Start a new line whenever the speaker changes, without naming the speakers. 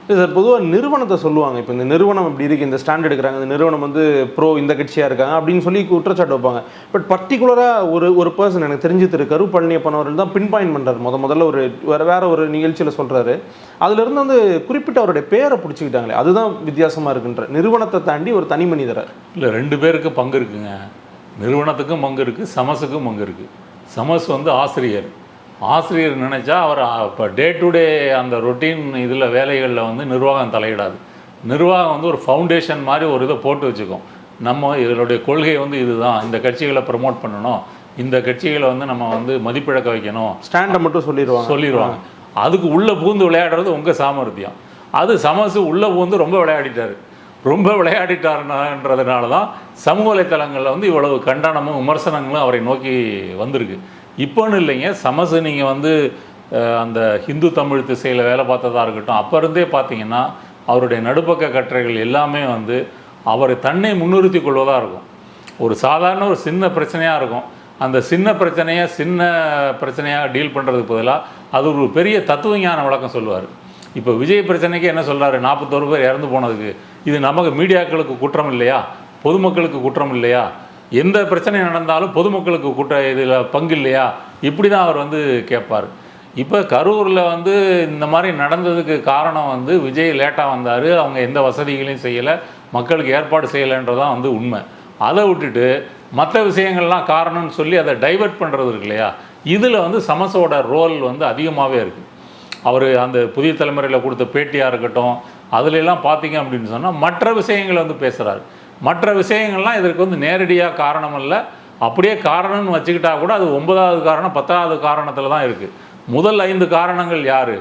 இல்லை சார், பொதுவாக நிறுவனத்தை சொல்லுவாங்க. இப்போ இந்த நிறுவனம் இப்படி இருக்குது, இந்த ஸ்டாண்ட் எடுக்கிறாங்க, இந்த நிறுவனம் வந்து ப்ரோ இந்த கட்சியாக இருக்காங்க அப்படின்னு சொல்லி குற்றச்சாட்டு வைப்பாங்க. பட் பர்டிகுலராக ஒரு பர்சன் எனக்கு தெரிஞ்சு திரு கரு பழனியப்பன் அவர்கள் தான் பின் பாயிண்ட் பண்ணுறாரு. முதல்ல வேற ஒரு நிகழ்ச்சியில் சொல்கிறாரு. அதுலேருந்து வந்து குறிப்பிட்ட அவருடைய பேரை பிடிச்சிக்கிட்டாங்களே, அதுதான் வித்தியாசமாக இருக்குன்ற. நிறுவனத்தை தாண்டி ஒரு தனி மனிதரை.
இல்லை, 2 பேருக்கு பங்கு இருக்குங்க. நிறுவனத்துக்கும் பங்கு இருக்குது, சமஸுக்கும் பங்கு இருக்குது. சமஸ் வந்து ஆசிரியர் நினச்சா அவர் இப்போ டே டு டே அந்த ரொட்டீன் இதில் வேலைகளில் வந்து நிர்வாகம் தலையிடாது. நிர்வாகம் வந்து ஒரு ஃபவுண்டேஷன் மாதிரி ஒரு இதை போட்டு வச்சுக்கோம். நம்ம இதனுடைய கொள்கை வந்து இதுதான், இந்த கட்சிகளை ப்ரமோட் பண்ணணும், இந்த கட்சிகளை வந்து நம்ம வந்து மதிப்பிழக்க வைக்கணும்,
ஸ்டாண்டை மட்டும் சொல்லிடுவாங்க.
அதுக்கு உள்ளே பூந்து விளையாடுறது உங்கள் சாமர்த்தியம். அது சமசு உள்ளே பூந்து ரொம்ப விளையாடிட்டாருன்றதுனால தான் சமூக வலைத்தளங்களில் வந்து இவ்வளவு கண்டனமும் விமர்சனங்களும் அவரை நோக்கி வந்திருக்கு. இப்போன்னு இல்லைங்க, சமசு நீங்கள் வந்து அந்த ஹிந்து தமிழ் திசையில் வேலை பார்த்ததாக இருக்கட்டும், அப்போ இருந்தே பார்த்தீங்கன்னா அவருடைய நடுப்பக்க கட்டுரைகள் எல்லாமே வந்து அவரை தன்னை முன்னிறுத்தி கொள்வதாக இருக்கும். ஒரு சாதாரண ஒரு சின்ன பிரச்சனையாக இருக்கும், அந்த சின்ன பிரச்சனையாக டீல் பண்ணுறதுக்கு பதிலாக அது ஒரு பெரிய தத்துவஞான விளக்கம் சொல்லுவார். இப்போ விஜய் பிரச்சனைக்கு என்ன சொல்கிறாரு, 41 பேர் இறந்து போனதுக்கு இது நமக்கு மீடியாக்களுக்கு குற்றம் இல்லையா, பொதுமக்களுக்கு குற்றம் இல்லையா, எந்த பிரச்சனை நடந்தாலும் பொதுமக்களுக்கு இதில் பங்கு இல்லையா, இப்படி தான் அவர் வந்து கேட்பார். இப்போ கரூரில் வந்து இந்த மாதிரி நடந்ததுக்கு காரணம் வந்து விஜய் லேட்டாக வந்தார், அவங்க எந்த வசதிகளையும் செய்யலை, மக்களுக்கு ஏற்பாடு செய்யலைன்றதான் வந்து உண்மை. அதை விட்டுட்டு மற்ற விஷயங்கள்லாம் காரணம்னு சொல்லி அதை டைவெர்ட் பண்ணுறது இருக்கு இல்லையா, இதில் வந்து சமஸோட ரோல் வந்து அதிகமாகவே இருக்குது. அவர் அந்த புதிய தலைமுறையில் கொடுத்த பேட்டியாக இருக்கட்டும், அதுலெல்லாம் பார்த்தீங்க அப்படின்னு சொன்னால் மற்ற விஷயங்களை வந்து பேசுகிறாரு. மற்ற விஷயங்கள்லாம் இதற்கு வந்து நேரடியாக காரணம் இல்லை, அப்படியே காரணம்னு வச்சுக்கிட்டா கூட அது 9வது காரணம் 10வது காரணத்தில் தான் இருக்குது. முதல் 5 காரணங்கள் யார்?